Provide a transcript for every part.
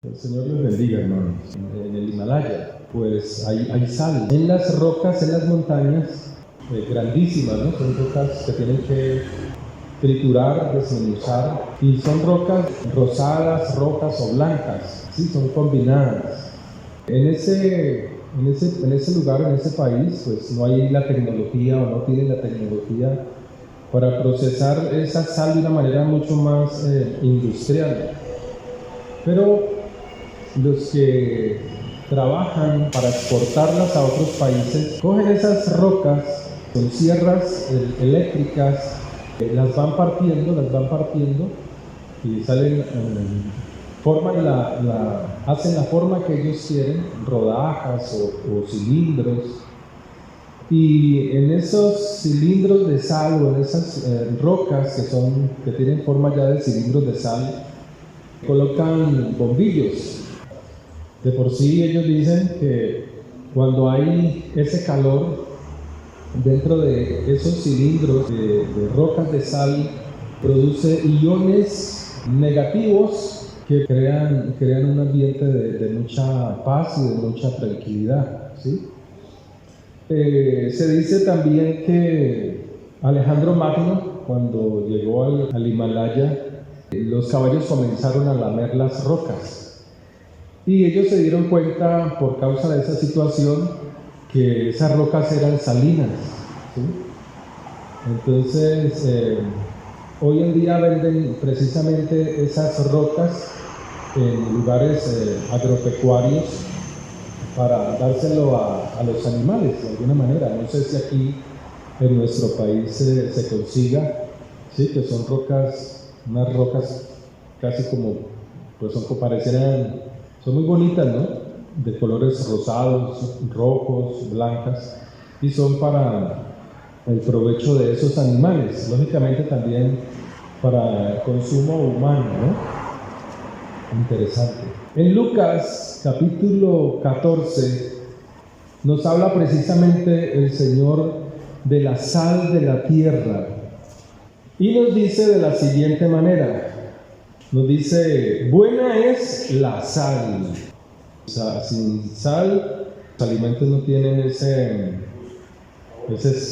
El Señor les bendiga, hermanos. En el Himalaya, pues hay sal. En las rocas, en las montañas, grandísimas, ¿no? Son rocas que tienen que triturar, desmenuzar, y son rocas rosadas, rojas o blancas, ¿sí? Son combinadas. En ese lugar, en ese país, pues no hay la tecnología o no tienen la tecnología para procesar esa sal de una manera mucho más industrial. Pero los que trabajan para exportarlas a otros países cogen esas rocas con sierras eléctricas, las van partiendo y salen, hacen la forma que ellos quieren, rodajas o cilindros. Y en esos cilindros de sal o en esas rocas que tienen forma ya de cilindros de sal, colocan bombillos. De por sí ellos dicen que cuando hay ese calor dentro de esos cilindros de rocas de sal, produce iones negativos que crean un ambiente de mucha paz y de mucha tranquilidad, ¿sí? Se dice también que Alejandro Magno, cuando llegó al Himalaya, los caballos comenzaron a lamer las rocas. Y ellos se dieron cuenta, por causa de esa situación, que esas rocas eran salinas, ¿sí? Entonces, hoy en día venden precisamente esas rocas en lugares agropecuarios para dárselo a los animales de alguna manera. No sé si aquí en nuestro país se consiga, ¿sí? Que son rocas, unas rocas casi como, pues son muy bonitas, ¿no? De colores rosados, rojos, blancas, y son para el provecho de esos animales, lógicamente también para el consumo humano, ¿no? Interesante. En Lucas capítulo 14 nos habla precisamente el Señor de la sal de la tierra y nos dice de la siguiente manera. Nos dice: buena es la sal. O sea, sin sal, los alimentos no tienen ese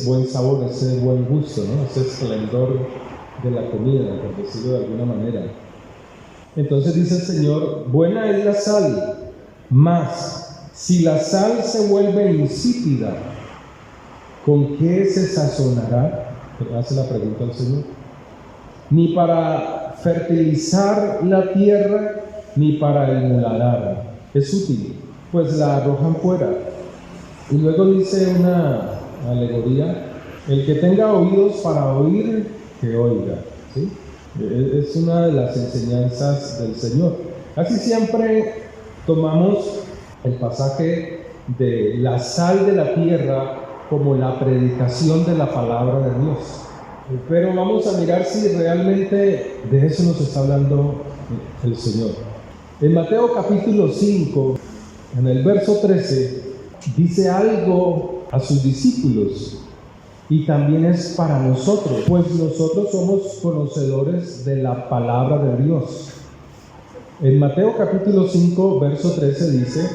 buen sabor, ese buen gusto, ¿no? Ese esplendor de la comida, por decirlo de alguna manera. Entonces dice el Señor: buena es la sal, mas si la sal se vuelve insípida, ¿con qué se sazonará? Hace la pregunta el Señor. Ni para fertilizar la tierra, ni para el muladar es útil, pues la arrojan fuera. Y luego dice una alegoría: el que tenga oídos para oír, que oiga, ¿sí? Es una de las enseñanzas del Señor. Casi siempre tomamos el pasaje de la sal de la tierra como la predicación de la palabra de Dios. Pero vamos a mirar si realmente de eso nos está hablando el Señor. En Mateo capítulo 5, en el verso 13, dice algo a sus discípulos y también es para nosotros, pues nosotros somos conocedores de la palabra de Dios. En Mateo capítulo 5, verso 13 dice: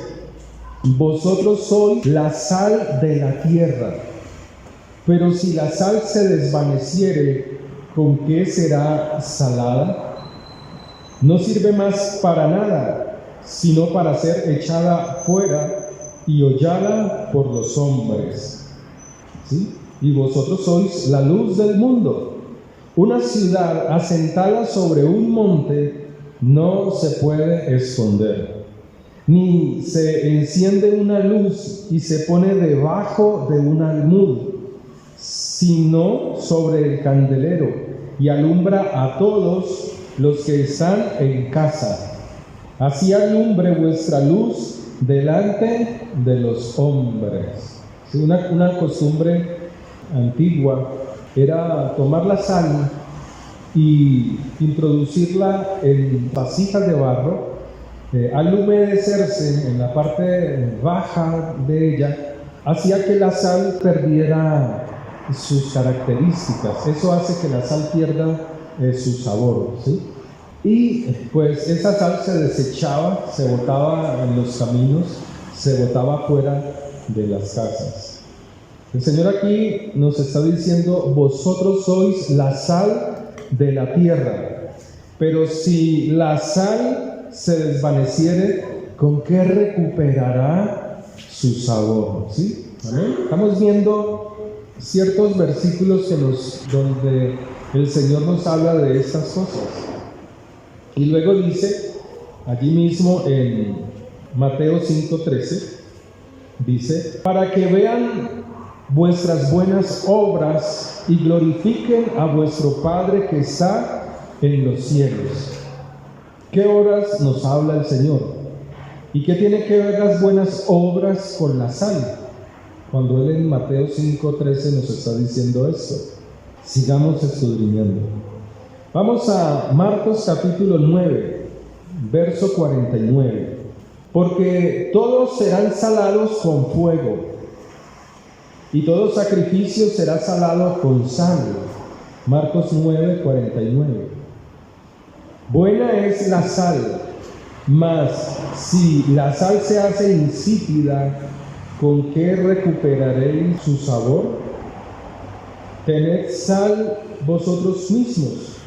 vosotros sois la sal de la tierra. Pero si la sal se desvaneciere, ¿con qué será salada? No sirve más para nada, sino para ser echada fuera y hollada por los hombres. ¿Sí? Y vosotros sois la luz del mundo. Una ciudad asentada sobre un monte no se puede esconder, ni se enciende una luz y se pone debajo de un almud, sino sobre el candelero, y alumbra a todos los que están en casa. Así alumbre vuestra luz delante de los hombres. Sí, una costumbre antigua era tomar la sal y introducirla en vasijas de barro, al humedecerse en la parte baja de ella, hacía que la sal perdiera sus características. Eso hace que la sal pierda su sabor, ¿sí? Y pues esa sal se desechaba, se botaba en los caminos, se botaba fuera de las casas. El Señor aquí nos está diciendo: vosotros sois la sal de la tierra, pero si la sal se desvaneciere, ¿con qué recuperará su sabor? ¿Sí? ¿Amén? Estamos viendo ciertos versículos donde el Señor nos habla de estas cosas. Y luego dice, allí mismo en Mateo 5:13, dice: para que vean vuestras buenas obras y glorifiquen a vuestro Padre que está en los cielos. ¿Qué obras nos habla el Señor? ¿Y qué tiene que ver las buenas obras con la sal? Cuando Él en Mateo 5:13 nos está diciendo esto. Sigamos escudriñando. Vamos a Marcos capítulo 9, verso 49. Porque todos serán salados con fuego, y todo sacrificio será salado con sangre. Marcos 9, 49. Buena es la sal, mas si la sal se hace insípida, ¿con qué recuperaréis su sabor? Tened sal vosotros mismos,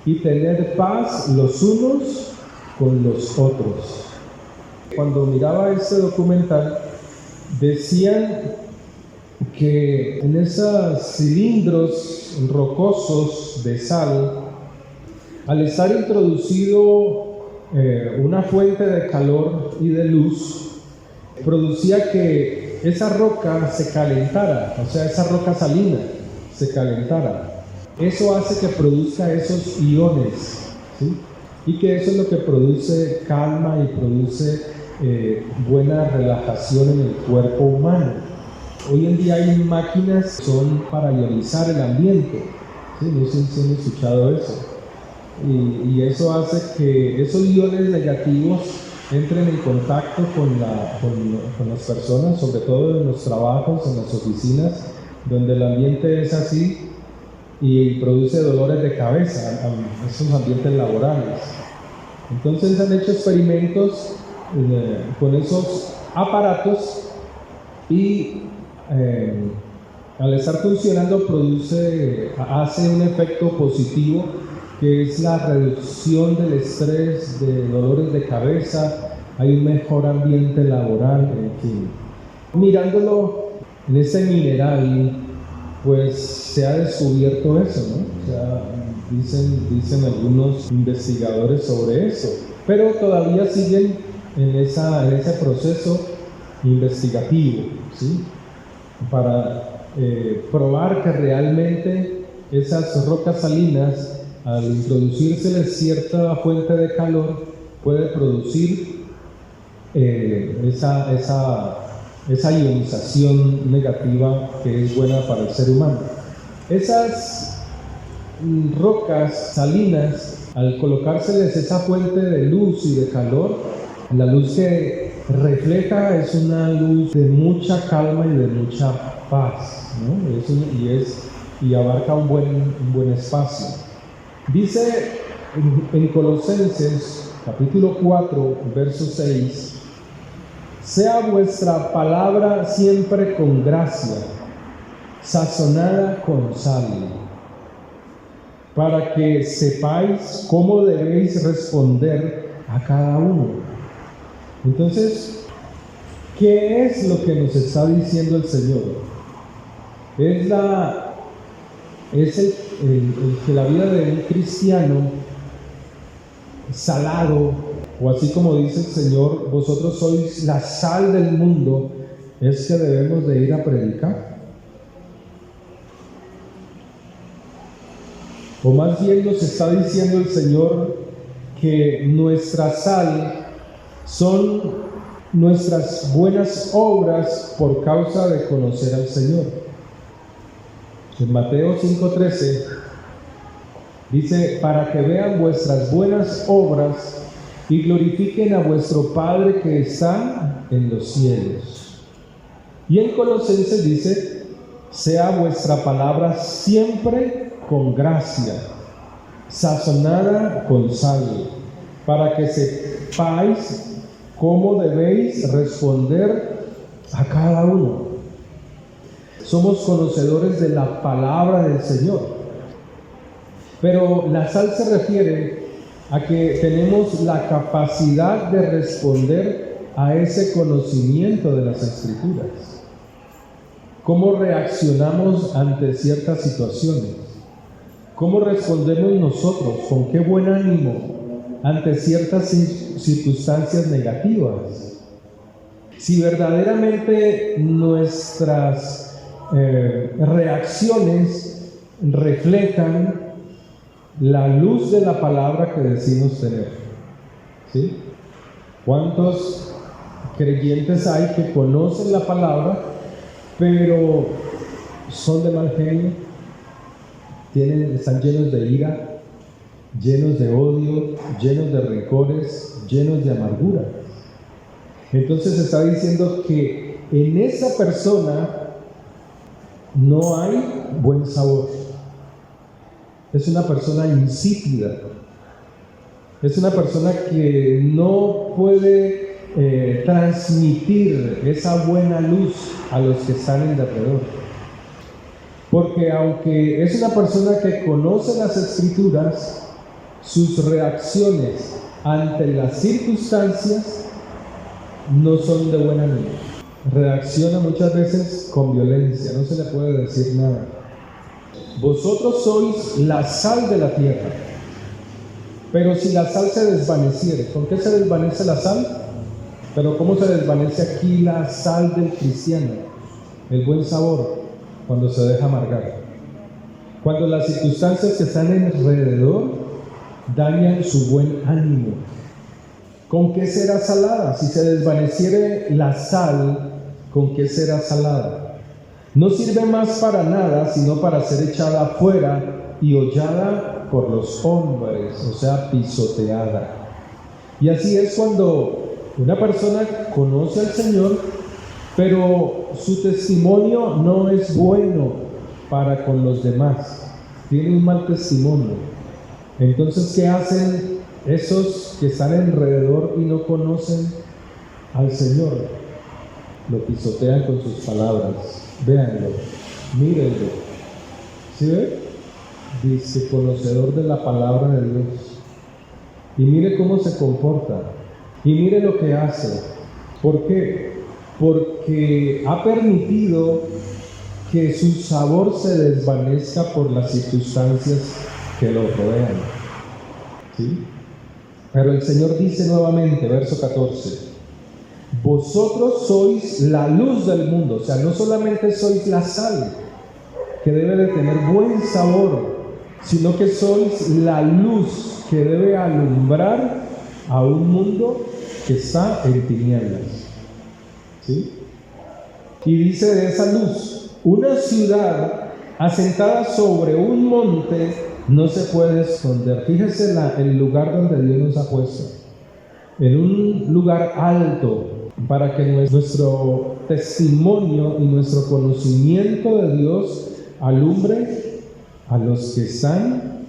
y tened paz los unos con los otros. Cuando miraba este documental, decían que en esos cilindros rocosos de sal, al estar introducido una fuente de calor y de luz, producía que esa roca se calentara, o sea, esa roca salina se calentara. Eso hace que produzca esos iones, ¿sí? Y que eso es lo que produce calma y produce buena relajación en el cuerpo humano. Hoy en día hay máquinas que son para ionizar el ambiente, ¿sí? No sé si han escuchado eso. Y eso hace que esos iones negativos entren en contacto con las personas, sobre todo en los trabajos, en las oficinas, donde el ambiente es así, y produce dolores de cabeza, esos ambientes laborales. Entonces han hecho experimentos con esos aparatos y al estar funcionando hace un efecto positivo, que es la reducción del estrés, de dolores de cabeza, hay un mejor ambiente laboral, en fin. Mirándolo en ese mineral, pues se ha descubierto eso, ¿no? O sea, dicen algunos investigadores sobre eso, pero todavía siguen en ese proceso investigativo, ¿sí? Para probar que realmente esas rocas salinas, al introducírseles cierta fuente de calor, puede producir esa ionización negativa que es buena para el ser humano. Esas rocas salinas, al colocárseles esa fuente de luz y de calor, la luz que refleja es una luz de mucha calma y de mucha paz, ¿no? Y abarca un buen espacio. Dice en Colosenses capítulo 4, verso 6: sea vuestra palabra siempre con gracia, sazonada con sal, para que sepáis cómo debéis responder a cada uno. Entonces, ¿qué es lo que nos está diciendo el Señor? Es el que la vida de un cristiano salado, o así como dice el Señor, vosotros sois la sal del mundo, es que debemos de ir a predicar. O más bien nos está diciendo el Señor que nuestra sal son nuestras buenas obras por causa de conocer al Señor. En Mateo 5:13 dice: para que vean vuestras buenas obras y glorifiquen a vuestro Padre que está en los cielos. Y en Colosenses dice: sea vuestra palabra siempre con gracia, sazonada con sal, para que sepáis cómo debéis responder a cada uno. Somos conocedores de la palabra del Señor, pero la sal se refiere a que tenemos la capacidad de responder a ese conocimiento de las Escrituras. ¿Cómo reaccionamos ante ciertas situaciones? ¿Cómo respondemos nosotros? ¿Con qué buen ánimo ante ciertas circunstancias negativas? Si verdaderamente nuestras reacciones reflejan la luz de la palabra que decimos tener. ¿Sí? ¿Cuántos creyentes hay que conocen la palabra, pero son de mal genio? Están llenos de ira, llenos de odio, llenos de rencores, llenos de amargura. Entonces está diciendo que en esa persona no hay buen sabor. Es una persona insípida. Es una persona que no puede transmitir esa buena luz a los que están en alrededor. Porque aunque es una persona que conoce las Escrituras, sus reacciones ante las circunstancias no son de buen ánimo. Reacciona muchas veces con violencia, no se le puede decir nada. Vosotros sois la sal de la tierra, pero si la sal se desvaneciere, ¿con qué se desvanece la sal? Pero ¿cómo se desvanece aquí la sal del cristiano? El buen sabor, cuando se deja amargar. Cuando las circunstancias que están alrededor dañan su buen ánimo. ¿Con qué será salada? Si se desvaneciere la sal, ¿con qué será salada? No sirve más para nada, sino para ser echada afuera y hollada por los hombres, o sea, pisoteada. Y así es cuando una persona conoce al Señor, pero su testimonio no es bueno para con los demás. Tiene un mal testimonio. Entonces, ¿qué hacen esos que están alrededor y no conocen al Señor? Lo pisotean con sus palabras. Véanlo, mírenlo. ¿Sí ve? Dice, conocedor de la palabra de Dios. Y mire cómo se comporta. Y mire lo que hace. ¿Por qué? Porque ha permitido que su sabor se desvanezca por las circunstancias que lo rodean. ¿Sí? Pero el Señor dice nuevamente, verso 14, vosotros sois la luz del mundo. O sea, no solamente sois la sal, que debe de tener buen sabor, sino que sois la luz que debe alumbrar a un mundo que está en tinieblas. ¿Sí? Y dice de esa luz, una ciudad asentada sobre un monte no se puede esconder. Fíjese el lugar donde Dios nos ha puesto, en un lugar alto, para que nuestro testimonio y nuestro conocimiento de Dios alumbre a los que están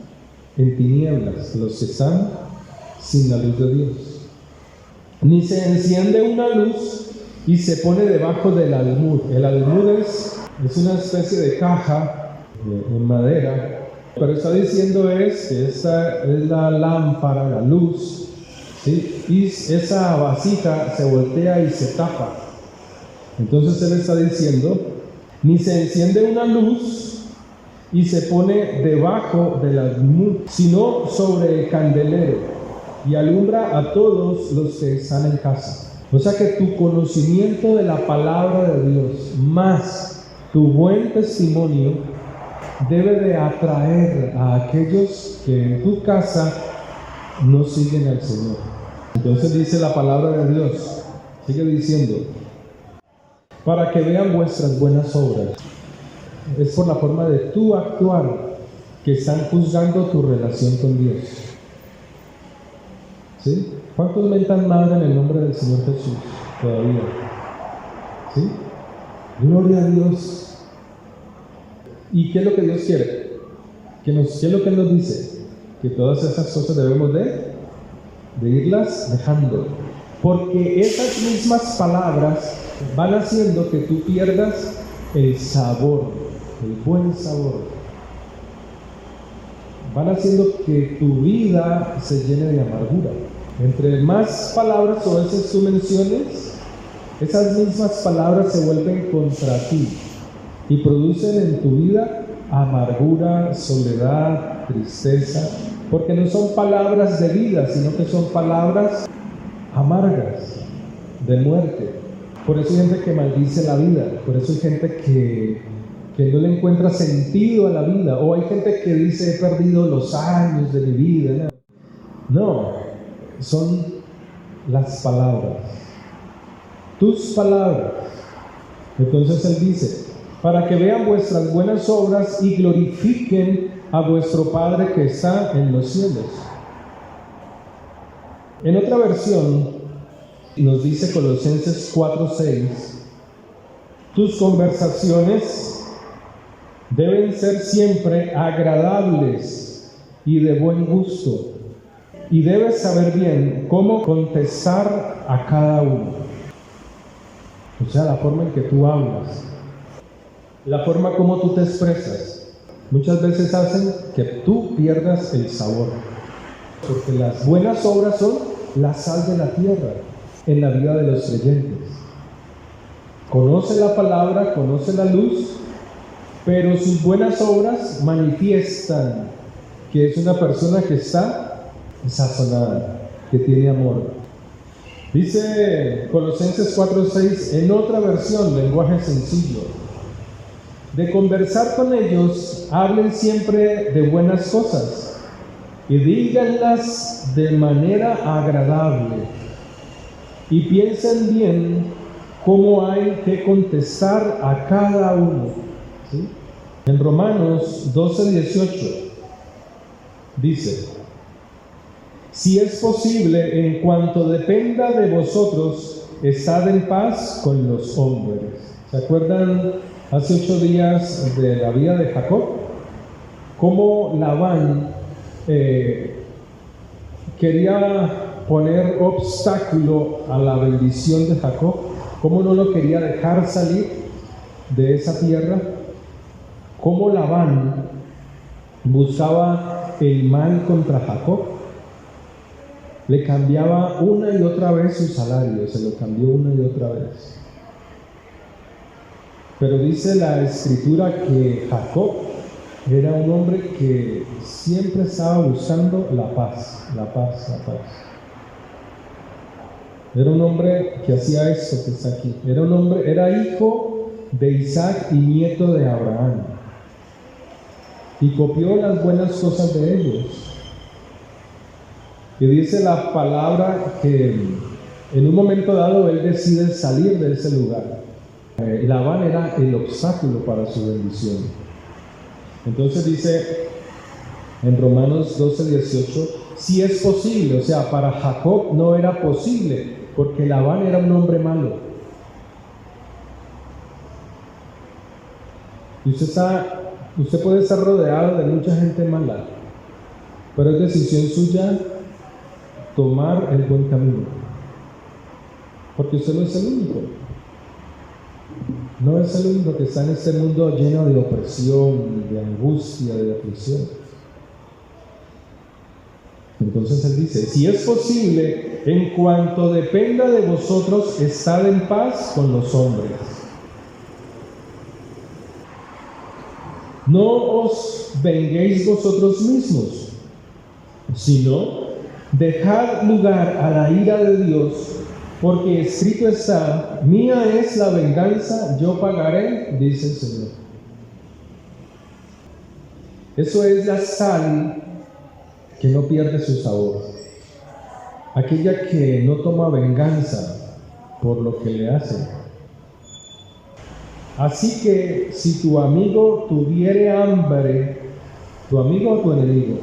en tinieblas, a los que están sin la luz de Dios. Ni se enciende una luz y se pone debajo del almud. El almud es una especie de caja en madera, pero está diciendo que esta es la lámpara, la luz, ¿sí? Y esa vasija se voltea y se tapa. Entonces él está diciendo, ni se enciende una luz y se pone debajo del almud, sino sobre el candelero, y alumbra a todos los que están en casa. O sea que tu conocimiento de la palabra de Dios, más tu buen testimonio, debe de atraer a aquellos que en tu casa no siguen al Señor. Entonces dice la palabra de Dios, sigue diciendo, para que vean vuestras buenas obras. Es por la forma de tu actuar que están juzgando tu relación con Dios. ¿Sí? ¿Cuántos mentan madre en el nombre del Señor Jesús todavía? ¿Sí? Gloria a Dios. ¿Y qué es lo que Dios quiere? ¿Qué es lo que Él nos dice? que todas esas cosas debemos de irlas dejando. Porque esas mismas palabras van haciendo que tú pierdas el sabor, el buen sabor. Van haciendo que tu vida se llene de amargura. Entre más palabras o veces tú menciones, esas mismas palabras se vuelven contra ti y producen en tu vida amargura, soledad, tristeza, porque no son palabras de vida, sino que son palabras amargas, de muerte. Por eso hay gente que maldice la vida, por eso hay gente que no le encuentra sentido a la vida, o hay gente que dice: he perdido los años de mi vida. No, son las palabras, tus palabras. Entonces él dice: para que vean vuestras buenas obras y glorifiquen a vuestro Padre que está en los cielos. En otra versión nos dice Colosenses 4:6: tus conversaciones deben ser siempre agradables y de buen gusto, y debes saber bien cómo contestar a cada uno. O sea, la forma en que tú hablas, la forma como tú te expresas, muchas veces hacen que tú pierdas el sabor. Porque las buenas obras son la sal de la tierra en la vida de los creyentes. Conoce la palabra, conoce la luz, pero sus buenas obras manifiestan que es una persona que está sazonada, que tiene amor. Dice Colosenses 4:6 en otra versión, lenguaje sencillo: de conversar con ellos, hablen siempre de buenas cosas y díganlas de manera agradable, y piensen bien cómo hay que contestar a cada uno. ¿Sí? En Romanos 12:18 dice: si es posible, en cuanto dependa de vosotros, estad en paz con los hombres. ¿Se acuerdan hace 8 días de la vida de Jacob? Cómo Labán quería poner obstáculo a la bendición de Jacob, cómo no lo quería dejar salir de esa tierra, cómo Labán buscaba el mal contra Jacob, le cambiaba una y otra vez su salario, se lo cambió una y otra vez. Pero dice la Escritura que Jacob era un hombre que siempre estaba buscando la paz, la paz, la paz. Era un hombre que hacía esto que está aquí. Era hijo de Isaac y nieto de Abraham. Y copió las buenas cosas de ellos. Y dice la palabra que en un momento dado él decide salir de ese lugar. Labán era el obstáculo para su bendición. Entonces dice en Romanos 12:18: si es posible, o sea, para Jacob no era posible, porque Labán era un hombre malo. Y usted puede estar rodeado de mucha gente mala, pero es decisión suya tomar el buen camino, porque usted no es el único. No es el único que está en este mundo lleno de opresión, de angustia, de aflicción. Entonces él dice: si es posible, en cuanto dependa de vosotros, estad en paz con los hombres. No os venguéis vosotros mismos, sino dejad lugar a la ira de Dios, porque escrito está: mía es la venganza, yo pagaré, dice el Señor. Eso es la sal que no pierde su sabor, aquella que no toma venganza por lo que le hacen. Así que si tu amigo tuviere hambre, ¿tu amigo o tu enemigo?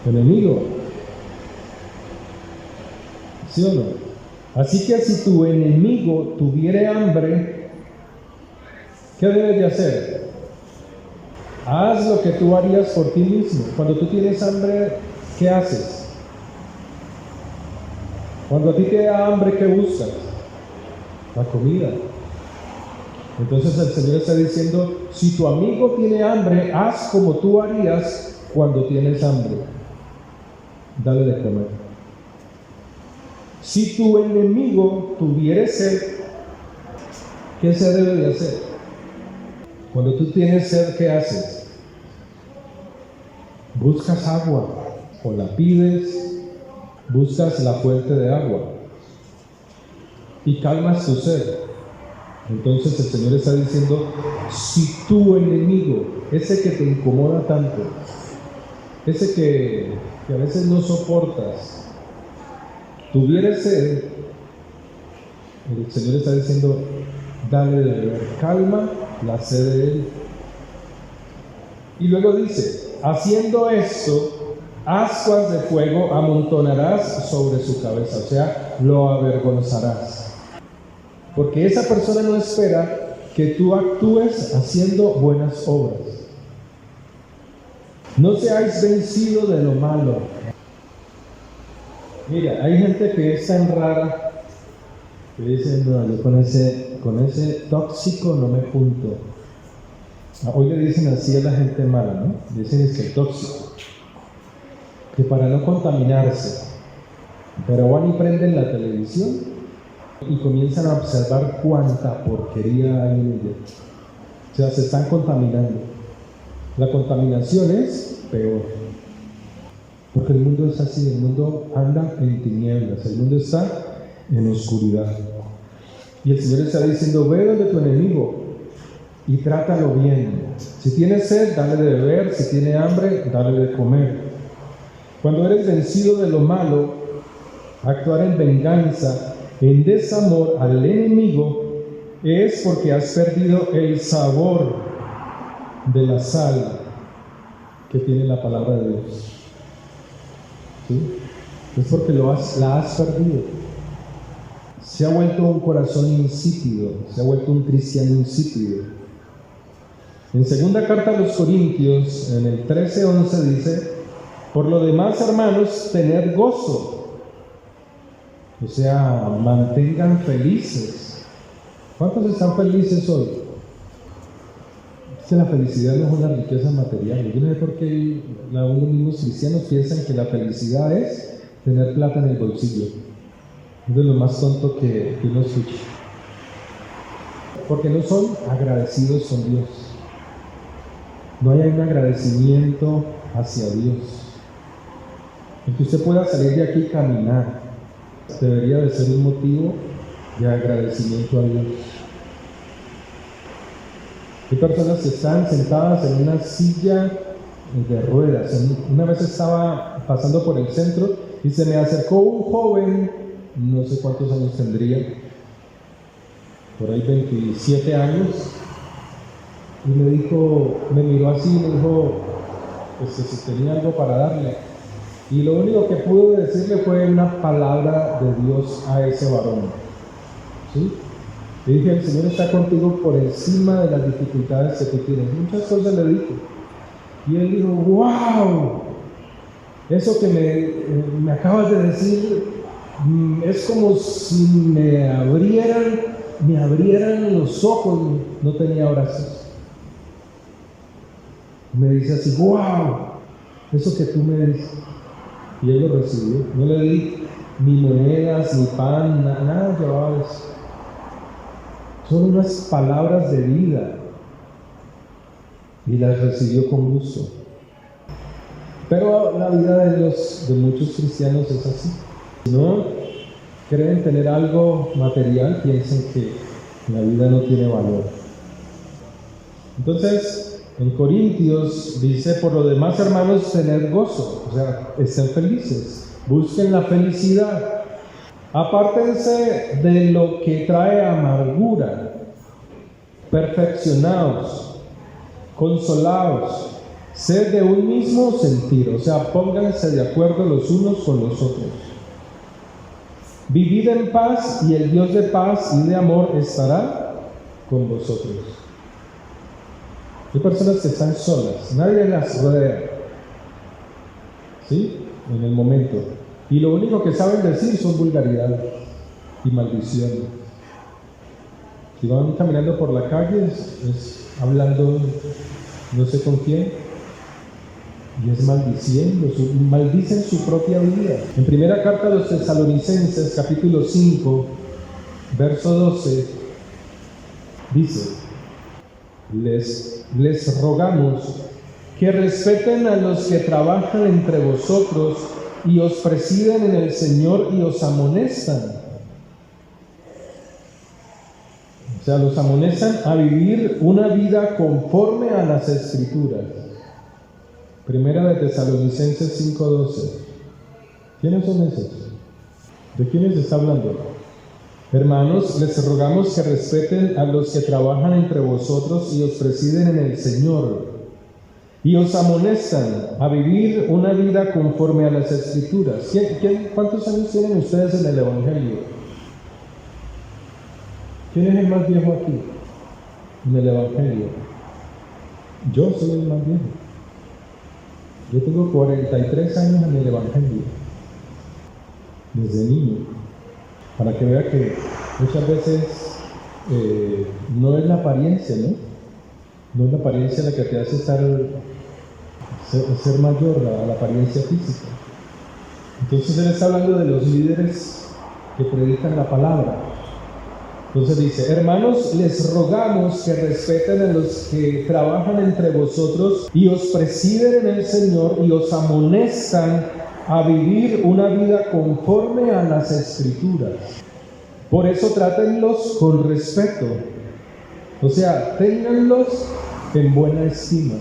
Tu enemigo, ¿sí o no? Así que si tu enemigo tuviere hambre, ¿qué debes de hacer? Haz lo que tú harías por ti mismo. Cuando tú tienes hambre, ¿qué haces? Cuando a ti te da hambre, ¿qué buscas? La comida. Entonces el Señor está diciendo, si tu amigo tiene hambre, haz como tú harías cuando tienes hambre. Dale de comer. Si tu enemigo tuviere sed, ¿qué se debe de hacer? Cuando tú tienes sed, ¿qué haces? Buscas agua, o la pides, buscas la fuente de agua y calmas tu sed. Entonces el Señor está diciendo, si tu enemigo, ese que te incomoda tanto, ese que a veces no soportas, tuviera sed, el Señor está diciendo, dale de beber, calma la sed de él. Y luego dice, haciendo esto, ascuas de fuego amontonarás sobre su cabeza, o sea, lo avergonzarás. Porque esa persona no espera que tú actúes haciendo buenas obras. No seáis vencidos de lo malo. Mira, hay gente que es tan rara que dice, no, yo con ese tóxico no me junto. Hoy le dicen así a la gente mala, ¿no? Dicen es que el tóxico, que para no contaminarse, pero van y prenden la televisión y comienzan a observar cuánta porquería hay en ella. O sea, se están contaminando. La contaminación es peor, porque el mundo es así, el mundo anda en tinieblas, el mundo está en oscuridad. Y el Señor está diciendo, ve donde tu enemigo y trátalo bien. Si tiene sed, dale de beber, si tiene hambre, dale de comer. Cuando eres vencido de lo malo, actuar en venganza, en desamor al enemigo, es porque has perdido el sabor de la sal que tiene la palabra de Dios. ¿Sí? Es porque la has perdido. Se ha vuelto un corazón insípido, se ha vuelto un cristiano insípido. En segunda carta a los Corintios, en el 13:11 dice, por lo demás, hermanos, tened gozo. O sea, mantengan felices. ¿Cuántos están felices hoy? Es que la felicidad no es una riqueza material. Yo no sé por qué algunos mismos cristianos piensan que la felicidad es tener plata en el bolsillo. Es de lo más tonto que uno escucha. Porque no son agradecidos con Dios. No hay un agradecimiento hacia Dios. El que usted pueda salir de aquí y caminar debería de ser un motivo de agradecimiento a Dios. Hay personas que están sentadas en una silla de ruedas. Una vez estaba pasando por el centro y se me acercó un joven, no sé cuántos años tendría, por ahí 27 años, y me miró así y me dijo pues, que si tenía algo para darle. Y lo único que pude decirle fue una palabra de Dios a ese varón. ¿Sí? Le dije, el Señor está contigo por encima de las dificultades que tú tienes. Muchas cosas le dije. Y él dijo, wow, eso que me acabas de decir es como si me abrieran los ojos. No tenía brazos. Me dice así, wow, eso que tú me dices. Y él lo recibió. No le di ni monedas, ni pan, nada llevaba eso. Son unas palabras de vida. Y las recibió con gusto. Pero la vida de muchos cristianos es así. Si no creen tener algo material, piensan que la vida no tiene valor. Entonces, en Corintios dice, por lo demás, hermanos, tener gozo, o sea, estén felices, busquen la felicidad, apártense de lo que trae amargura, perfeccionaos, consolaos, sed de un mismo sentir, o sea, pónganse de acuerdo los unos con los otros. Vivid en paz y el Dios de paz y de amor estará con vosotros. Hay personas que están solas, nadie las rodea, ¿sí? En el momento. Y lo único que saben decir son vulgaridades y maldiciones. Si van caminando por la calle, es hablando no sé con quién, y es maldiciendo, maldicen su propia vida. En primera carta a los Tesalonicenses, capítulo 5, verso 12, dice: les rogamos que respeten a los que trabajan entre vosotros y os presiden en el Señor y os amonestan. O sea, los amonestan a vivir una vida conforme a las Escrituras. Primera de Tesalonicenses 5:12. ¿Quiénes son esos? ¿De quiénes está hablando? Hermanos, les rogamos que respeten a los que trabajan entre vosotros y os presiden en el Señor, y os amonestan a vivir una vida conforme a las Escrituras. ¿Cuántos años tienen ustedes en el Evangelio? ¿Quién es el más viejo aquí en el Evangelio? Yo soy el más viejo. Yo tengo 43 años en el Evangelio, desde niño, para que vea que muchas veces no es la apariencia, ¿no? No es la apariencia la que te hace ser mayor, la apariencia física. Entonces él está hablando de los líderes que predican la palabra. Entonces dice: hermanos, les rogamos que respeten a los que trabajan entre vosotros y os presiden en el Señor y os amonestan a vivir una vida conforme a las Escrituras. Por eso trátenlos con respeto. O sea, ténganlos en buena estima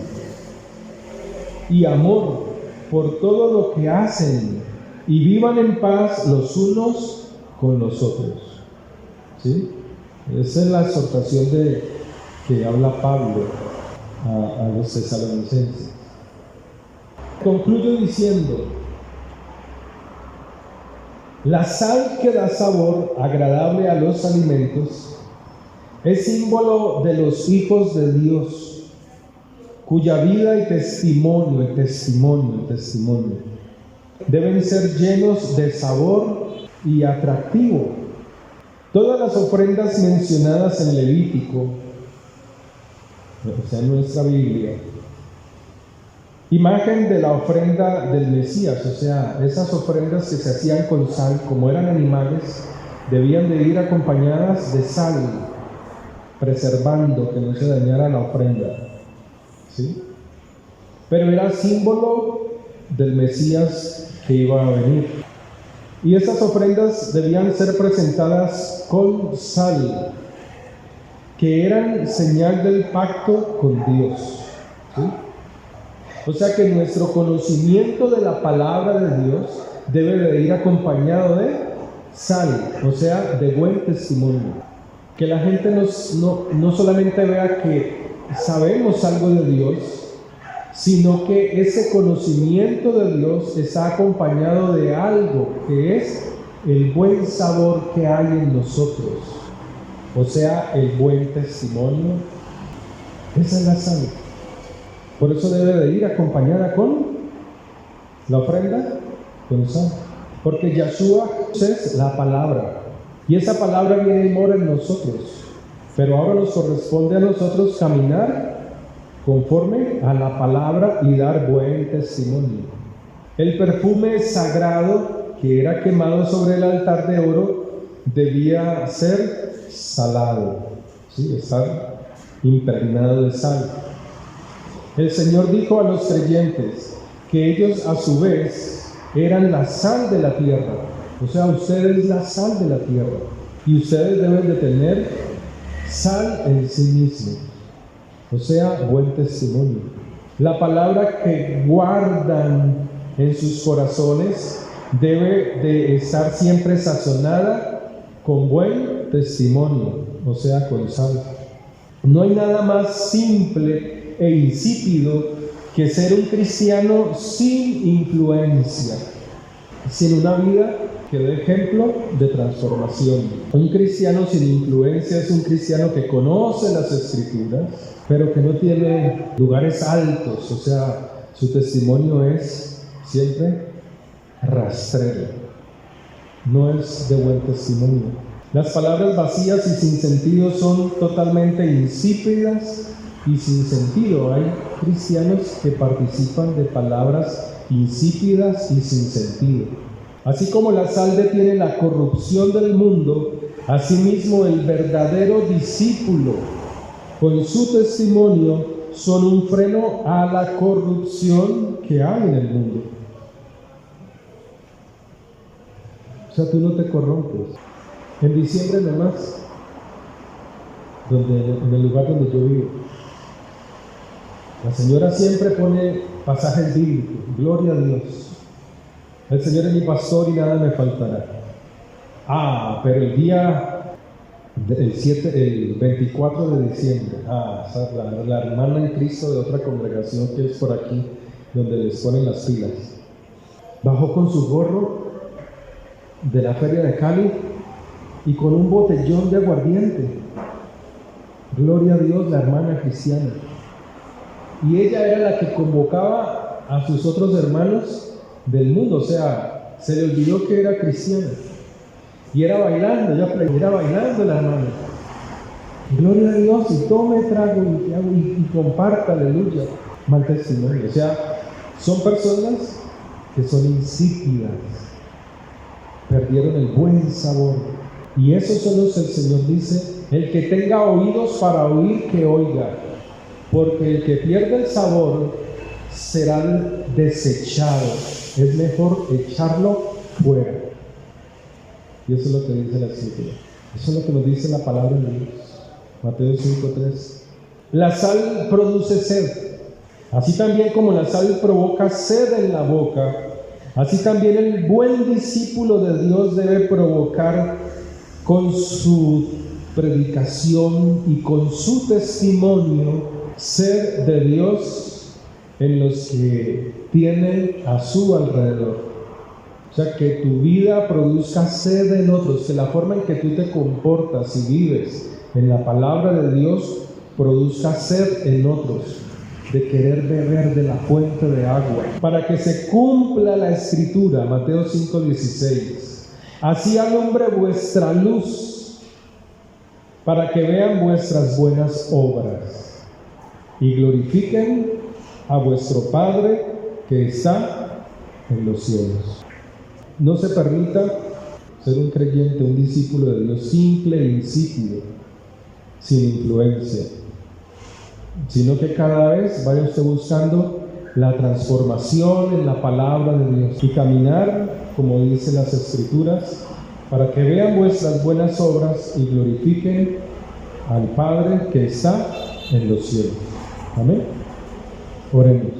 y amor por todo lo que hacen, y vivan en paz los unos con los otros. ¿Sí? Esa es la exhortación que habla Pablo a los tesalonicenses. Concluyo diciendo: la sal que da sabor agradable a los alimentos es símbolo de los hijos de Dios, cuya vida y testimonio deben ser llenos de sabor y atractivo. Todas las ofrendas mencionadas en Levítico, o sea, en nuestra Biblia, imagen de la ofrenda del Mesías, o sea, esas ofrendas que se hacían con sal, como eran animales, debían de ir acompañadas de sal, preservando que no se dañara la ofrenda, ¿sí? Pero era símbolo del Mesías que iba a venir. Y esas ofrendas debían ser presentadas con sal, que eran señal del pacto con Dios, ¿sí? O sea que nuestro conocimiento de la palabra de Dios debe de ir acompañado de sal, o sea, de buen testimonio. Que la gente no solamente vea que sabemos algo de Dios, sino que ese conocimiento de Dios está acompañado de algo que es el buen sabor que hay en nosotros, o sea, el buen testimonio. Esa es la sal. Por eso debe de ir acompañada con la ofrenda, con sal, porque Yahshua es la palabra, y esa palabra viene y mora en nosotros, pero ahora nos corresponde a nosotros caminar conforme a la palabra y dar buen testimonio. El perfume sagrado que era quemado sobre el altar de oro debía ser salado, ¿sí? Estar impregnado de sal. El Señor dijo a los creyentes que ellos a su vez eran la sal de la tierra. O sea, ustedes la sal de la tierra, y ustedes deben de tener sal en sí mismos. O sea, buen testimonio. La palabra que guardan en sus corazones debe de estar siempre sazonada con buen testimonio, o sea, con sal. No hay nada más simple e insípido que ser un cristiano sin influencia, sin una vida que dé ejemplo de transformación. Un cristiano sin influencia es un cristiano que conoce las Escrituras, pero que no tiene lugares altos, o sea, su testimonio es siempre rastrero, no es de buen testimonio. Las palabras vacías y sin sentido son totalmente insípidas y sin sentido. Hay cristianos que participan de palabras insípidas y sin sentido. Así como la sal detiene la corrupción del mundo, asimismo el verdadero discípulo, con su testimonio, son un freno a la corrupción que hay en el mundo. O sea, tú no te corrompes. En diciembre nomás, en el lugar donde yo vivo, la señora siempre pone pasajes bíblicos. Gloria a Dios. El Señor es mi pastor y nada me faltará. Pero el 24 de diciembre, la hermana en Cristo de otra congregación que es por aquí, donde les ponen las pilas, bajó con su gorro de la feria de Cali y con un botellón de aguardiente. Gloria a Dios, la hermana cristiana. Y ella era la que convocaba a sus otros hermanos del mundo, o sea, se le olvidó que era cristiana. Y era bailando la hermana. Gloria a Dios, y tome trago y comparta, aleluya. Mal testimonio. O sea, son personas que son insípidas, perdieron el buen sabor. Y esos son los que el Señor dice: el que tenga oídos para oír, que oiga. Porque el que pierde el sabor será desechado. Es mejor echarlo fuera. Y eso es lo que dice la Escritura. Eso es lo que nos dice la palabra de Dios. Mateo 5:3. La sal produce sed. Así también como la sal provoca sed en la boca, así también el buen discípulo de Dios debe provocar con su predicación y con su testimonio sed de Dios en los que tienen a su alrededor. O sea, que tu vida produzca sed en otros, que la forma en que tú te comportas y vives en la palabra de Dios produzca sed en otros, de querer beber de la fuente de agua, para que se cumpla la Escritura, Mateo 5:16. Así alumbre vuestra luz, para que vean vuestras buenas obras y glorifiquen a vuestro Padre que está en los cielos. No se permita ser un creyente, un discípulo de Dios simple e insípido, sin influencia, sino que cada vez vaya usted buscando la transformación en la palabra de Dios y caminar, como dicen las Escrituras, para que vean vuestras buenas obras y glorifiquen al Padre que está en los cielos. Amén. Oremos.